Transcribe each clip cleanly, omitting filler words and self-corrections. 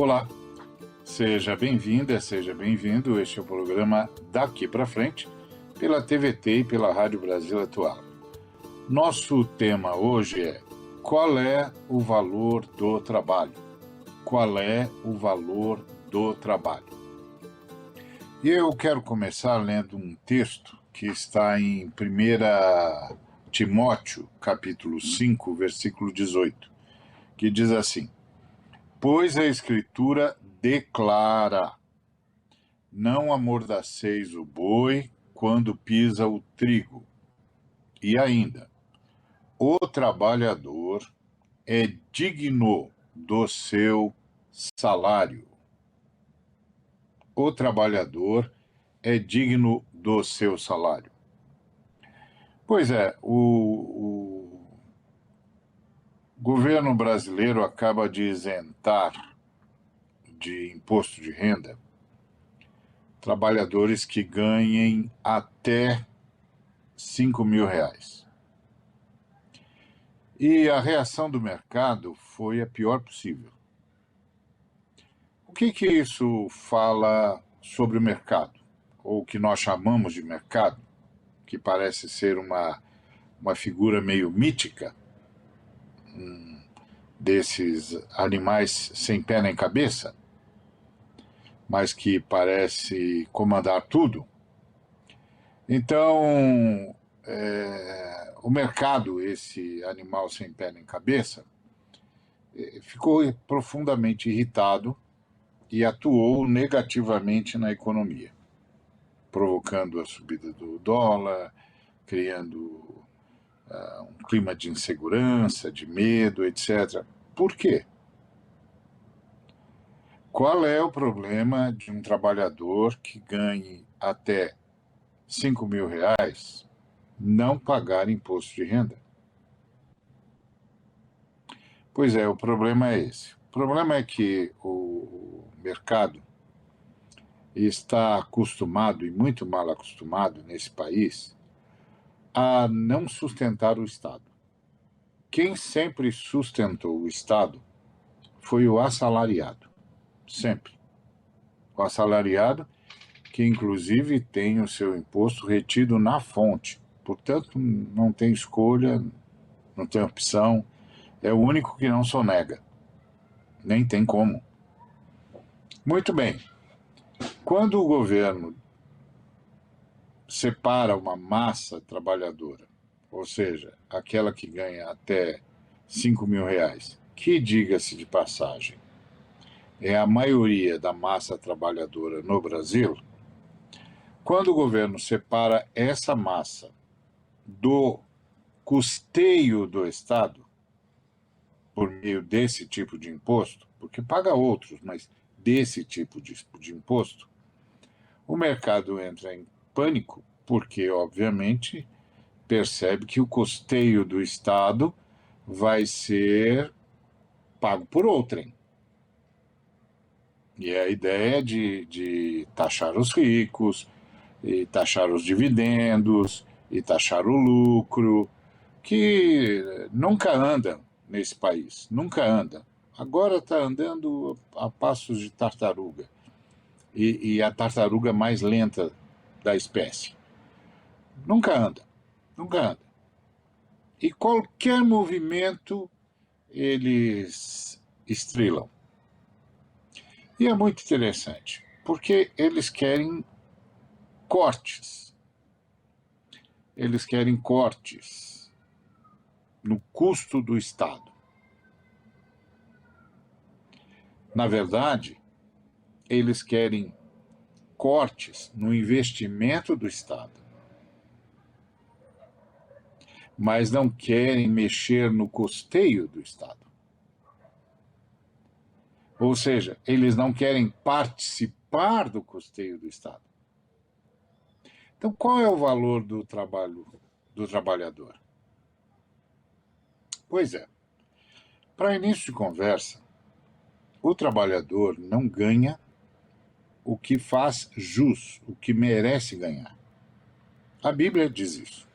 Olá, seja bem-vinda, seja bem-vindo. Este é o programa Daqui para Frente, pela TVT e pela Rádio Brasil Atual. Nosso tema hoje é: qual é o valor do trabalho? Qual é o valor do trabalho? E eu quero começar lendo um texto que está em 1 Timóteo, capítulo 5, versículo 18, que diz assim: pois a Escritura declara: não amordaceis o boi quando pisa o trigo. E ainda, o trabalhador é digno do seu salário. O trabalhador é digno do seu salário. Pois é, o governo brasileiro acaba de isentar de imposto de renda trabalhadores que ganhem até R$ 5.000. E a reação do mercado foi a pior possível. O que isso fala sobre o mercado? Ou o que nós chamamos de mercado, que parece ser uma figura meio mítica, desses animais sem pé nem cabeça, mas que parece comandar tudo. Então, o mercado, esse animal sem pé nem cabeça, ficou profundamente irritado e atuou negativamente na economia, provocando a subida do dólar, criando um clima de insegurança, de medo, etc. Por quê? Qual é o problema de um trabalhador que ganhe até R$ 5.000 não pagar imposto de renda? Pois é, o problema é esse. O problema é que o mercado está acostumado, e muito mal acostumado nesse país, a não sustentar o Estado. Quem sempre sustentou o Estado foi o assalariado. Sempre. O assalariado, que inclusive tem o seu imposto retido na fonte. Portanto, não tem escolha, não tem opção, é o único que não sonega. Nem tem como. Muito bem. Quando o governo separa uma massa trabalhadora, ou seja, aquela que ganha até R$ 5.000, que, diga-se de passagem, é a maioria da massa trabalhadora no Brasil, quando o governo separa essa massa do custeio do Estado, por meio desse tipo de imposto, porque paga outros, mas desse tipo de imposto, o mercado entra em pânico, porque, obviamente, percebe que o custeio do Estado vai ser pago por outrem. E é a ideia de taxar os ricos, e taxar os dividendos, e taxar o lucro, que nunca anda nesse país, nunca anda. Agora está andando a passos de tartaruga, e a tartaruga mais lenta da espécie. Nunca anda, nunca anda. E qualquer movimento eles estrilam. E é muito interessante, porque eles querem cortes. Eles querem cortes no custo do Estado. Na verdade, eles querem cortes no investimento do Estado, mas não querem mexer no custeio do Estado. Ou seja, eles não querem participar do custeio do Estado. Então, qual é o valor do trabalho do trabalhador? Pois é, para início de conversa, o trabalhador não ganha o que faz jus, o que merece ganhar. A Bíblia diz isso.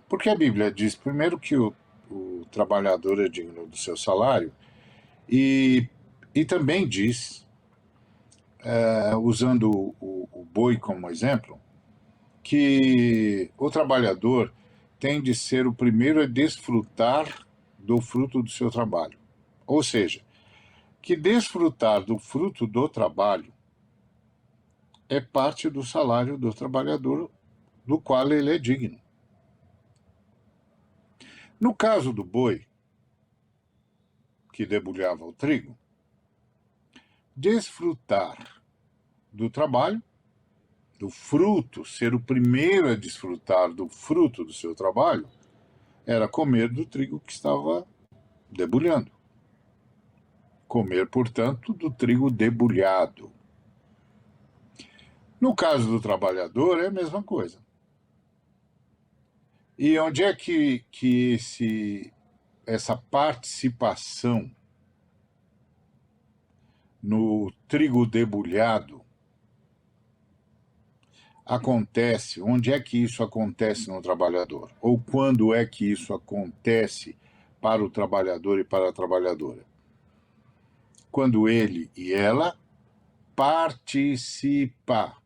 Porque a Bíblia diz, primeiro, que o trabalhador é digno do seu salário, e E também diz, usando o boi como exemplo, que o trabalhador tem de ser o primeiro a desfrutar do fruto do seu trabalho. Ou seja, que desfrutar do fruto do trabalho é parte do salário do trabalhador, do qual ele é digno. No caso do boi, que debulhava o trigo, desfrutar do trabalho, do fruto, ser o primeiro a desfrutar do fruto do seu trabalho, era comer do trigo que estava debulhando. Comer, portanto, do trigo debulhado. No caso do trabalhador, é a mesma coisa. E onde é que essa participação no trigo debulhado acontece? Onde é que isso acontece no trabalhador? Ou quando é que isso acontece para o trabalhador e para a trabalhadora? Quando ele e ela participa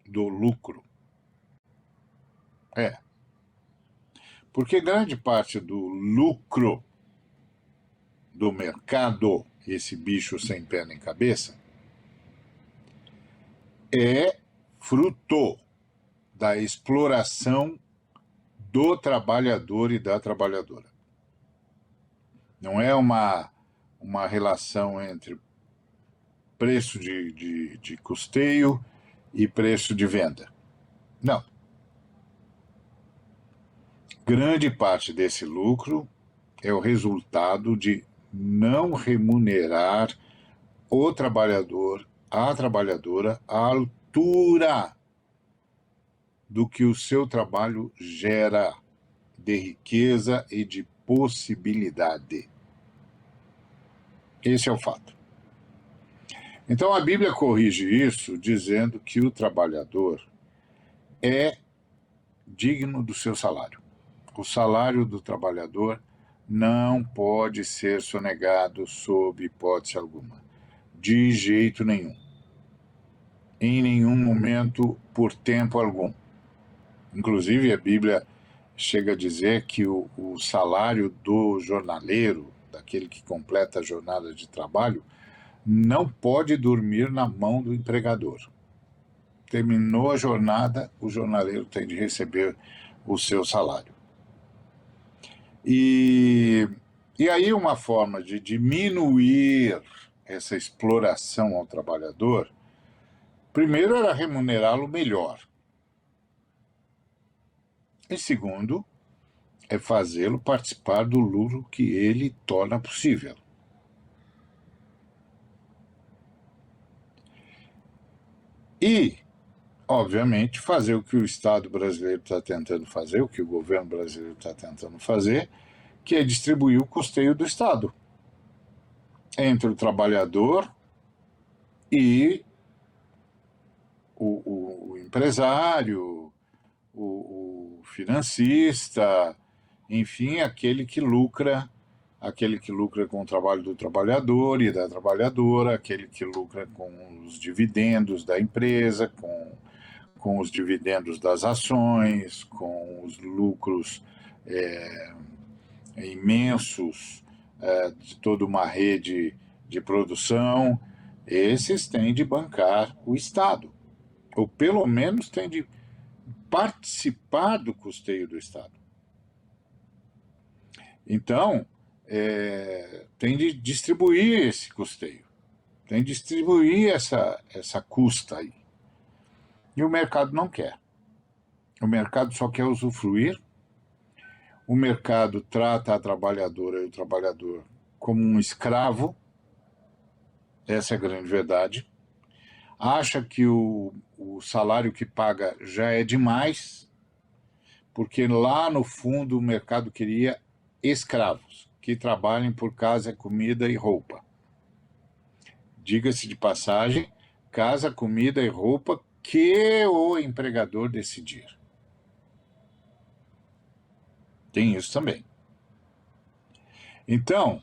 do lucro. Porque grande parte do lucro do mercado, esse bicho sem pé nem cabeça, é fruto da exploração do trabalhador e da trabalhadora. Não é uma relação entre preço de custeio e preço de venda. Não. Grande parte desse lucro é o resultado de não remunerar o trabalhador, a trabalhadora, à altura do que o seu trabalho gera de riqueza e de possibilidade. Esse é o fato. Então a Bíblia corrige isso dizendo que o trabalhador é digno do seu salário. O salário do trabalhador não pode ser sonegado sob hipótese alguma, de jeito nenhum, em nenhum momento, por tempo algum. Inclusive, a Bíblia chega a dizer que o salário do jornaleiro, daquele que completa a jornada de trabalho, não pode dormir na mão do empregador. Terminou a jornada, o jornaleiro tem de receber o seu salário. E aí uma forma de diminuir essa exploração ao trabalhador, primeiro era remunerá-lo melhor. E segundo, é fazê-lo participar do lucro que ele torna possível. E, obviamente, fazer o que o Estado brasileiro está tentando fazer, o que o governo brasileiro está tentando fazer, que é distribuir o custeio do Estado entre o trabalhador e o empresário, o financista, enfim, aquele que lucra com o trabalho do trabalhador e da trabalhadora, aquele que lucra com os dividendos da empresa, com os dividendos das ações, com os lucros imensos de toda uma rede de produção. Esses têm de bancar o Estado, ou pelo menos têm de participar do custeio do Estado. Então, tem de distribuir esse custeio, tem de distribuir essa custa aí. E o mercado não quer. O mercado só quer usufruir. O mercado trata a trabalhadora e o trabalhador como um escravo. Essa é a grande verdade. Acha que o salário que paga já é demais, porque lá no fundo o mercado queria escravos, que trabalhem por casa, comida e roupa. Diga-se de passagem, casa, comida e roupa que o empregador decidir. Tem isso também. Então,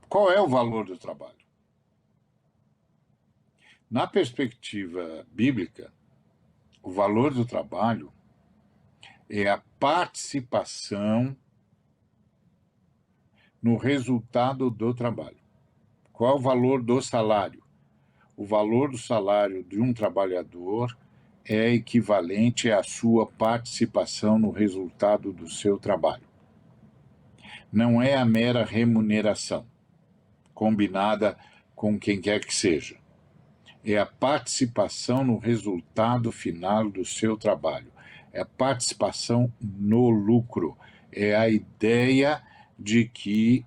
Qual é o valor do trabalho? Na perspectiva bíblica, o valor do trabalho é a participação no resultado do trabalho. Qual é o valor do salário? O valor do salário de um trabalhador é equivalente à sua participação no resultado do seu trabalho. Não é a mera remuneração, combinada com quem quer que seja. É a participação no resultado final do seu trabalho. É a participação no lucro. É a ideia de que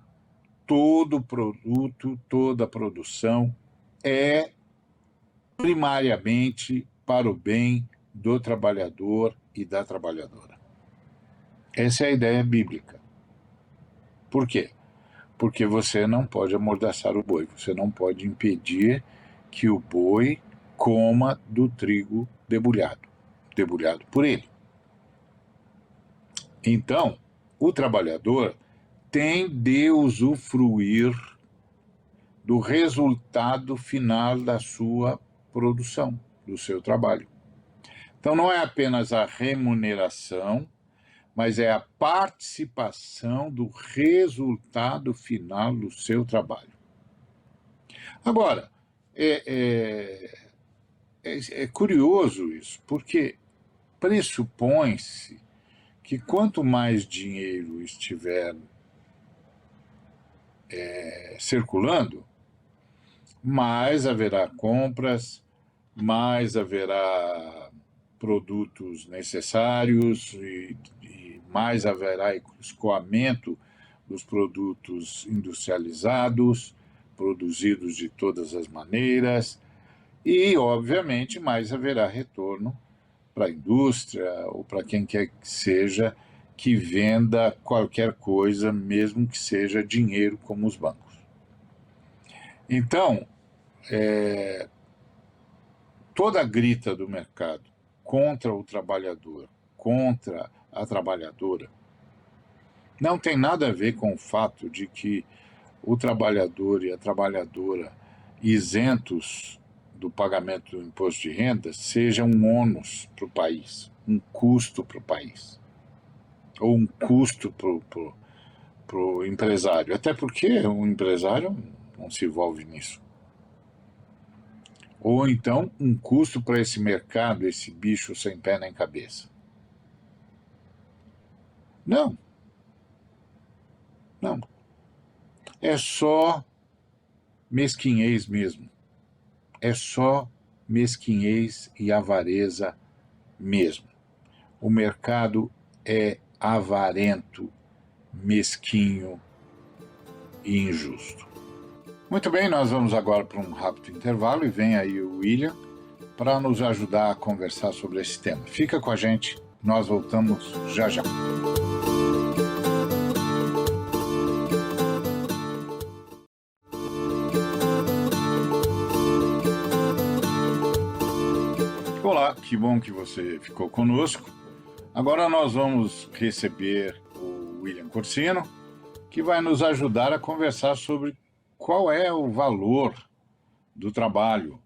todo produto, toda produção é primariamente para o bem do trabalhador e da trabalhadora. Essa é a ideia bíblica. Por quê? Porque você não pode amordaçar o boi, você não pode impedir que o boi coma do trigo debulhado por ele. Então, o trabalhador tem de usufruir do resultado final da sua produção, do seu trabalho. Então, não é apenas a remuneração, mas é a participação do resultado final do seu trabalho. Agora, é curioso isso, porque pressupõe-se que quanto mais dinheiro estiver circulando, mais haverá compras, mais haverá produtos necessários e mais haverá escoamento dos produtos industrializados, produzidos de todas as maneiras, e, obviamente, mais haverá retorno para a indústria ou para quem quer que seja que venda qualquer coisa, mesmo que seja dinheiro, como os bancos. Então, toda a grita do mercado contra o trabalhador, contra a trabalhadora, não tem nada a ver com o fato de que o trabalhador e a trabalhadora isentos do pagamento do imposto de renda seja um ônus para o país, um custo para o país, ou um custo para o empresário, até porque o empresário não se envolve nisso. Ou então um custo para esse mercado, esse bicho sem pé nem cabeça. Não. É só mesquinhez mesmo. É só mesquinhez e avareza mesmo. O mercado é avarento, mesquinho e injusto. Muito bem, nós vamos agora para um rápido intervalo e vem aí o William para nos ajudar a conversar sobre esse tema. Fica com a gente, nós voltamos já já. Olá, que bom que você ficou conosco. Agora nós vamos receber o William Corsino, que vai nos ajudar a conversar sobre qual é o valor do trabalho.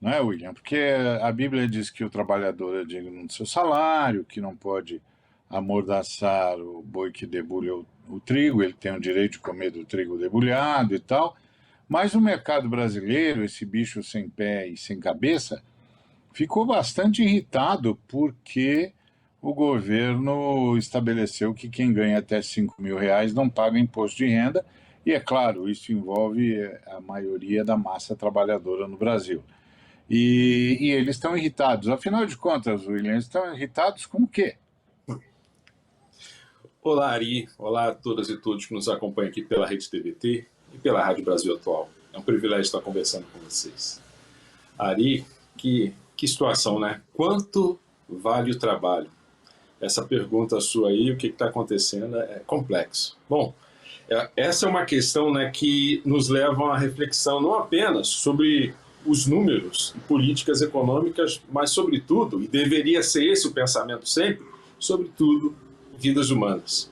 Não é, William? Porque a Bíblia diz que o trabalhador é digno do seu salário, que não pode amordaçar o boi que debulha o trigo, ele tem o direito de comer do trigo debulhado e tal. Mas o mercado brasileiro, esse bicho sem pé e sem cabeça, ficou bastante irritado porque o governo estabeleceu que quem ganha até R$5.000 não paga imposto de renda, e é claro, isso envolve a maioria da massa trabalhadora no Brasil. E eles estão irritados. Afinal de contas, William, eles estão irritados com o quê? Olá, Ari. Olá a todas e todos que nos acompanham aqui pela Rede TVT e pela Rádio Brasil Atual. É um privilégio estar conversando com vocês. Ari, que situação, né? Quanto vale o trabalho? Essa pergunta sua aí, o que está acontecendo, é complexo. Bom, essa é uma questão, né, que nos leva a uma reflexão não apenas sobre os números e políticas econômicas, mas sobretudo, e deveria ser esse o pensamento sempre, sobretudo, vidas humanas.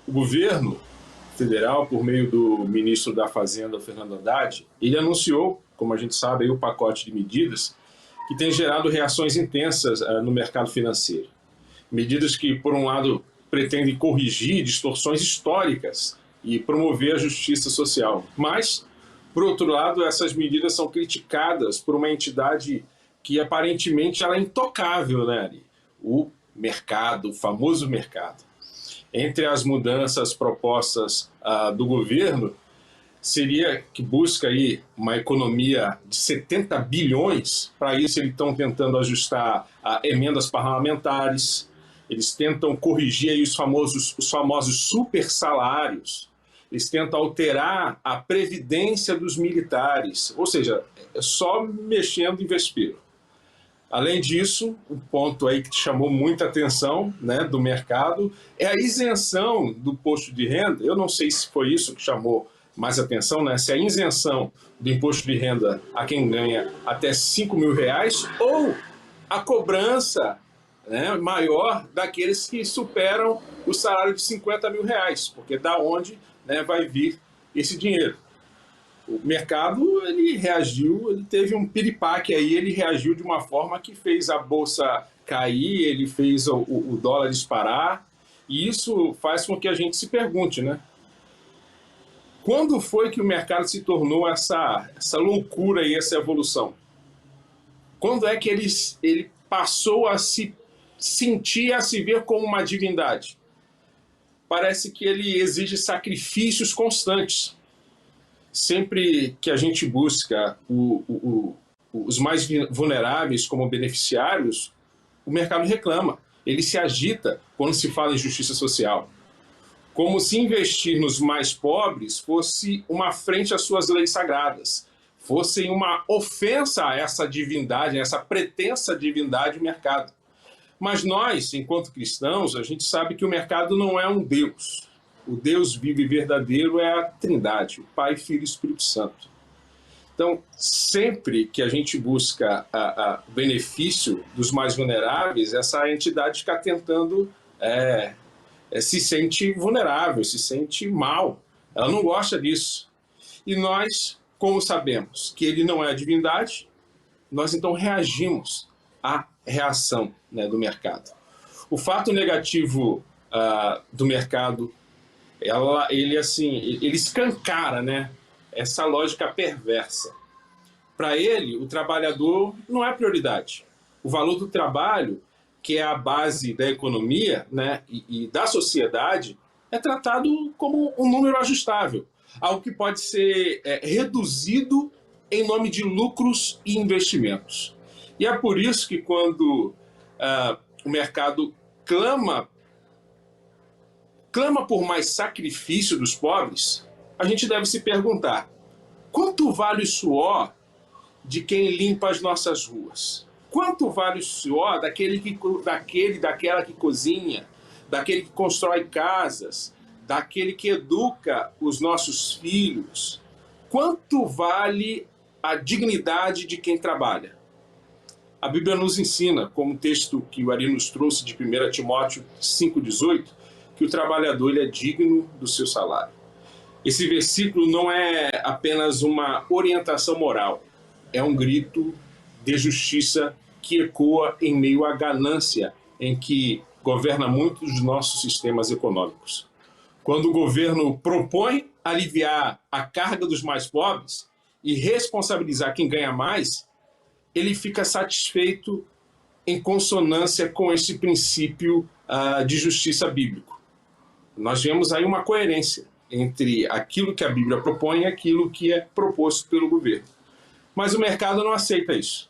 O governo federal, por meio do ministro da Fazenda, Fernando Haddad, ele anunciou, como a gente sabe, aí, o pacote de medidas que tem gerado reações intensas no mercado financeiro. Medidas que, por um lado, pretendem corrigir distorções históricas e promover a justiça social. Mas, por outro lado, essas medidas são criticadas por uma entidade que aparentemente ela é intocável, né, Ari? O mercado, o famoso mercado. Entre as mudanças propostas do governo, seria que busca aí uma economia de 70 bilhões. Para isso, eles estão tentando ajustar emendas parlamentares, eles tentam corrigir aí os famosos super salários, eles tentam alterar a previdência dos militares, ou seja, é só mexendo em vespeiro. Além disso, o ponto aí que chamou muita atenção, né, do mercado é a isenção do imposto de renda. Eu não sei se foi isso que chamou mais atenção, né, se a isenção do imposto de renda a quem ganha até R$5.000 ou a cobrança, né, maior daqueles que superam o salário de R$50.000, porque da onde, né, vai vir esse dinheiro. O mercado, ele reagiu, ele teve um piripaque aí, ele reagiu de uma forma que fez a bolsa cair, ele fez o dólar disparar, e isso faz com que a gente se pergunte, né? Quando foi que o mercado se tornou essa loucura e essa evolução? Quando é que ele passou a se sentir, a se ver como uma divindade? Parece que ele exige sacrifícios constantes. Sempre que a gente busca os mais vulneráveis como beneficiários, o mercado reclama. Ele se agita quando se fala em justiça social. Como se investir nos mais pobres fosse uma afrente às suas leis sagradas, fosse uma ofensa a essa divindade, a essa pretensa divindade do mercado. Mas nós, enquanto cristãos, a gente sabe que o mercado não é um Deus. O Deus vivo e verdadeiro é a Trindade, o Pai, Filho e Espírito Santo. Então, sempre que a gente busca o benefício dos mais vulneráveis, essa entidade fica tentando, se sente vulnerável, se sente mal. Ela não gosta disso. E nós, como sabemos que ele não é a divindade, nós então reagimos à reação, né, do mercado. O fato negativo do mercado, ele escancara, né, essa lógica perversa. Para ele, o trabalhador não é prioridade. O valor do trabalho, que é a base da economia, né, e da sociedade, é tratado como um número ajustável, algo que pode ser reduzido em nome de lucros e investimentos. E é por isso que quando o mercado clama por mais sacrifício dos pobres, a gente deve se perguntar: quanto vale o suor de quem limpa as nossas ruas? Quanto vale o suor daquela que cozinha, daquele que constrói casas, daquele que educa os nossos filhos? Quanto vale a dignidade de quem trabalha? A Bíblia nos ensina, como o texto que o Ari nos trouxe de 1 Timóteo 5,18, que o trabalhador ele é digno do seu salário. Esse versículo não é apenas uma orientação moral, é um grito de justiça que ecoa em meio à ganância em que governa muitos dos nossos sistemas econômicos. Quando o governo propõe aliviar a carga dos mais pobres e responsabilizar quem ganha mais, ele fica satisfeito em consonância com esse princípio de justiça bíblico. Nós vemos aí uma coerência entre aquilo que a Bíblia propõe e aquilo que é proposto pelo governo. Mas o mercado não aceita isso.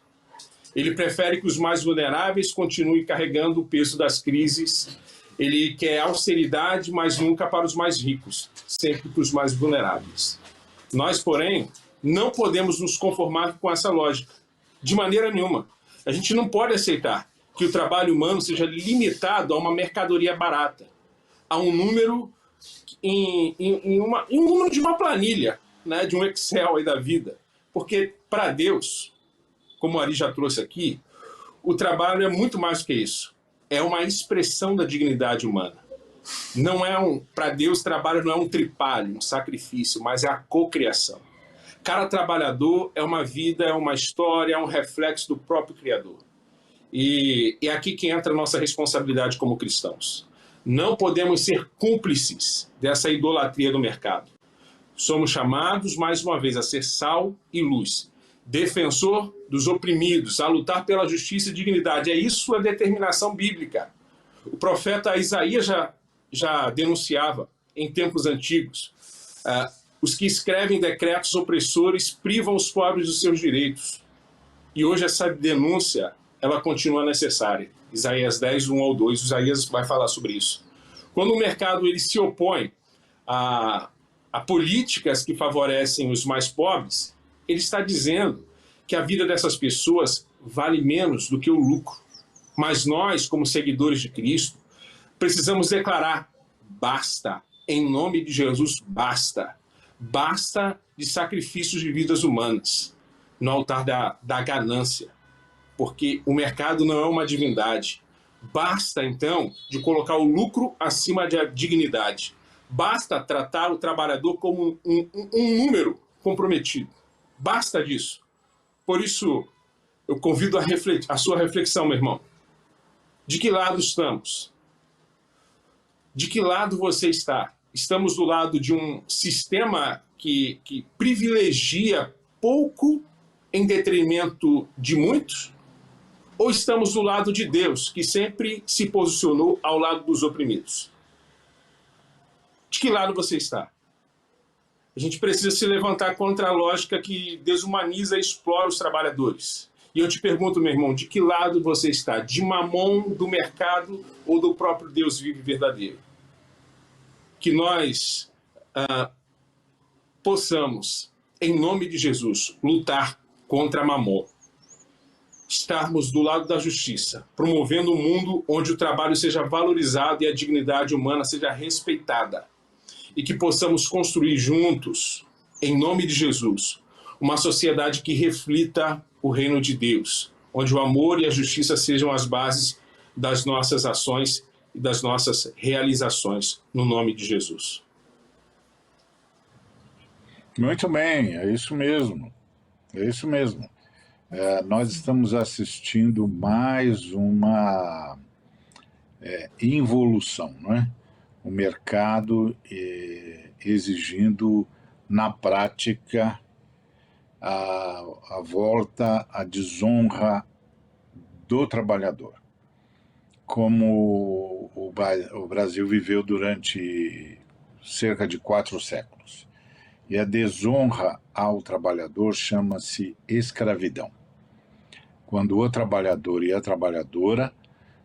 Ele prefere que os mais vulneráveis continuem carregando o peso das crises. Ele quer austeridade, mas nunca para os mais ricos, sempre para os mais vulneráveis. Nós, porém, não podemos nos conformar com essa lógica, de maneira nenhuma. A gente não pode aceitar que o trabalho humano seja limitado a uma mercadoria barata, a um número em um número de uma planilha, né, de um Excel aí da vida. Porque, para Deus, como o Ari já trouxe aqui, o trabalho é muito mais do que isso. É uma expressão da dignidade humana. Não é para Deus, trabalho não é um tripalho, um sacrifício, mas é a cocriação. Cada trabalhador é uma vida, é uma história, é um reflexo do próprio Criador. E é aqui que entra a nossa responsabilidade como cristãos. Não podemos ser cúmplices dessa idolatria do mercado. Somos chamados, mais uma vez, a ser sal e luz, defensor dos oprimidos, a lutar pela justiça e dignidade. É isso a determinação bíblica. O profeta Isaías já denunciava em tempos antigos. Os que escrevem decretos opressores privam os pobres dos seus direitos. E hoje essa denúncia ela continua necessária. Isaías 10, 1 ao 2, Isaías vai falar sobre isso. Quando o mercado ele se opõe a políticas que favorecem os mais pobres, ele está dizendo que a vida dessas pessoas vale menos do que o lucro. Mas nós, como seguidores de Cristo, precisamos declarar: basta, em nome de Jesus, basta. Basta de sacrifícios de vidas humanas no altar da ganância, porque o mercado não é uma divindade. Basta, então, de colocar o lucro acima da dignidade. Basta tratar o trabalhador como um número comprometido. Basta disso. Por isso, eu convido a sua reflexão, meu irmão. De que lado estamos? De que lado você está? Estamos do lado de um sistema que privilegia pouco em detrimento de muitos? Ou estamos do lado de Deus, que sempre se posicionou ao lado dos oprimidos? De que lado você está? A gente precisa se levantar contra a lógica que desumaniza e explora os trabalhadores. E eu te pergunto, meu irmão, de que lado você está? De Mamon, do mercado ou do próprio Deus vivo e verdadeiro? Que nós possamos, em nome de Jesus, lutar contra Mamon. Estarmos do lado da justiça, promovendo um mundo onde o trabalho seja valorizado e a dignidade humana seja respeitada. E que possamos construir juntos, em nome de Jesus, uma sociedade que reflita o reino de Deus, onde o amor e a justiça sejam as bases das nossas ações e das nossas realizações, no nome de Jesus. Muito bem, é isso mesmo. É isso mesmo. Nós estamos assistindo mais uma involução, não é? O mercado exigindo, na prática, a volta à desonra do trabalhador, como o Brasil viveu durante cerca de 4 séculos. E a desonra ao trabalhador chama-se escravidão. Quando o trabalhador e a trabalhadora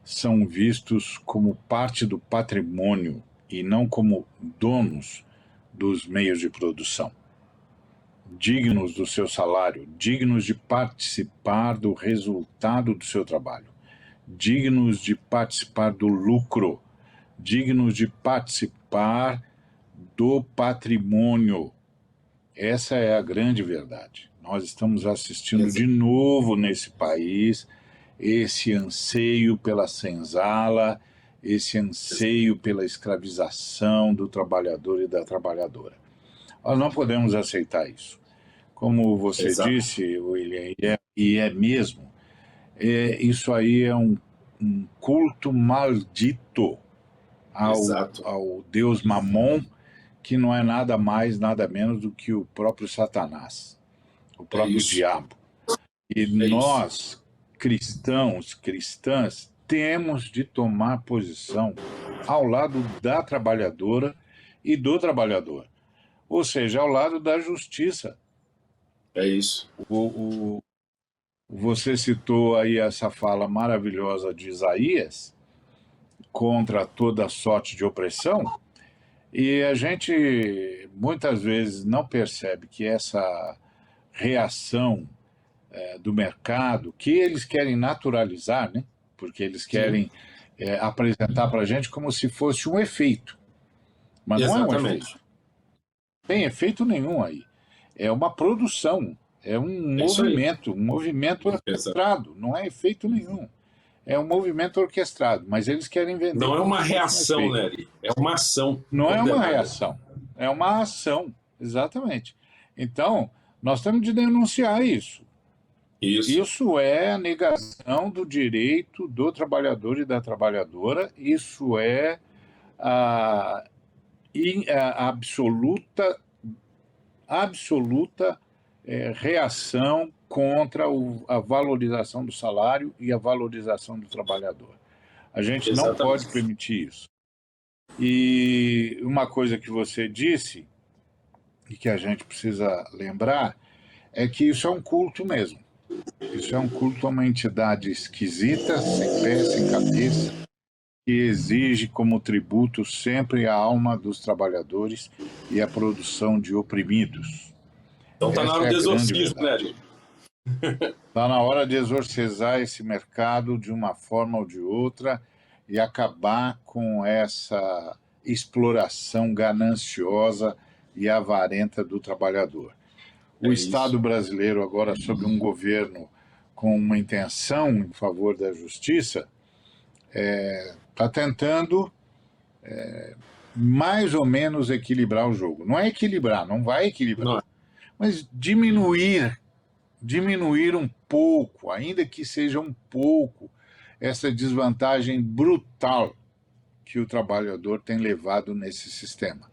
são vistos como parte do patrimônio e não como donos dos meios de produção, dignos do seu salário, dignos de participar do resultado do seu trabalho, dignos de participar do lucro, dignos de participar do patrimônio. Essa é a grande verdade. Nós estamos assistindo de novo nesse país esse anseio pela senzala, esse anseio pela escravização do trabalhador e da trabalhadora. Nós não podemos aceitar isso. Como você disse, William, e é mesmo, isso aí é um culto maldito ao Deus Mamon, que não é nada mais, nada menos do que o próprio Satanás, o próprio diabo. E nós, cristãos, cristãs, temos de tomar posição ao lado da trabalhadora e do trabalhador, ou seja, ao lado da justiça. É isso. Você citou aí essa fala maravilhosa de Isaías contra toda sorte de opressão, e a gente muitas vezes não percebe que essa reação do mercado, que eles querem naturalizar, né? Porque eles querem apresentar para a gente como se fosse um efeito. Mas não é um efeito. Não tem efeito nenhum aí. É uma produção, é um movimento orquestrado, não é efeito nenhum. é um movimento orquestrado, mas eles querem vender. Não é uma como se fosse um reação, efeito. né, Ari? É uma ação Não é uma condenada. reação, é uma ação, exatamente. Então, nós temos de denunciar isso. Isso. Isso é a negação do direito do trabalhador e da trabalhadora, isso é a, a absoluta reação contra a valorização do salário e a valorização do trabalhador. A gente não Exatamente. pode permitir isso. E uma coisa que você disse, e que a gente precisa lembrar, é que isso é um culto mesmo. Isso é um culto a uma entidade esquisita, sem pé, sem cabeça, que exige como tributo sempre a alma dos trabalhadores e a produção de oprimidos. Então está na Essa hora é do a grande exorcismo, né, verdade. Ari? Está na hora de exorcizar esse mercado de uma forma ou de outra e acabar com essa exploração gananciosa e avarenta do trabalhador. O É Estado isso. brasileiro, agora sob um governo com uma intenção em favor da justiça, está tentando mais ou menos equilibrar o jogo. Não é equilibrar, não vai equilibrar, Não é. mas diminuir um pouco, ainda que seja um pouco, essa desvantagem brutal que o trabalhador tem levado nesse sistema.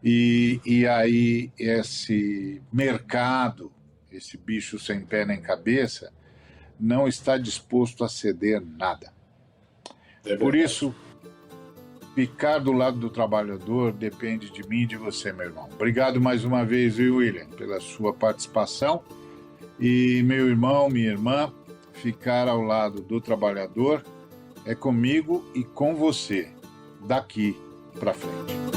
E aí esse mercado, esse bicho sem pé nem cabeça, não está disposto a ceder nada. É Por verdade. isso, ficar do lado do trabalhador depende de mim e de você, meu irmão. Obrigado mais uma vez, viu, William, pela sua participação. E meu irmão, minha irmã, ficar ao lado do trabalhador é comigo e com você, daqui para frente.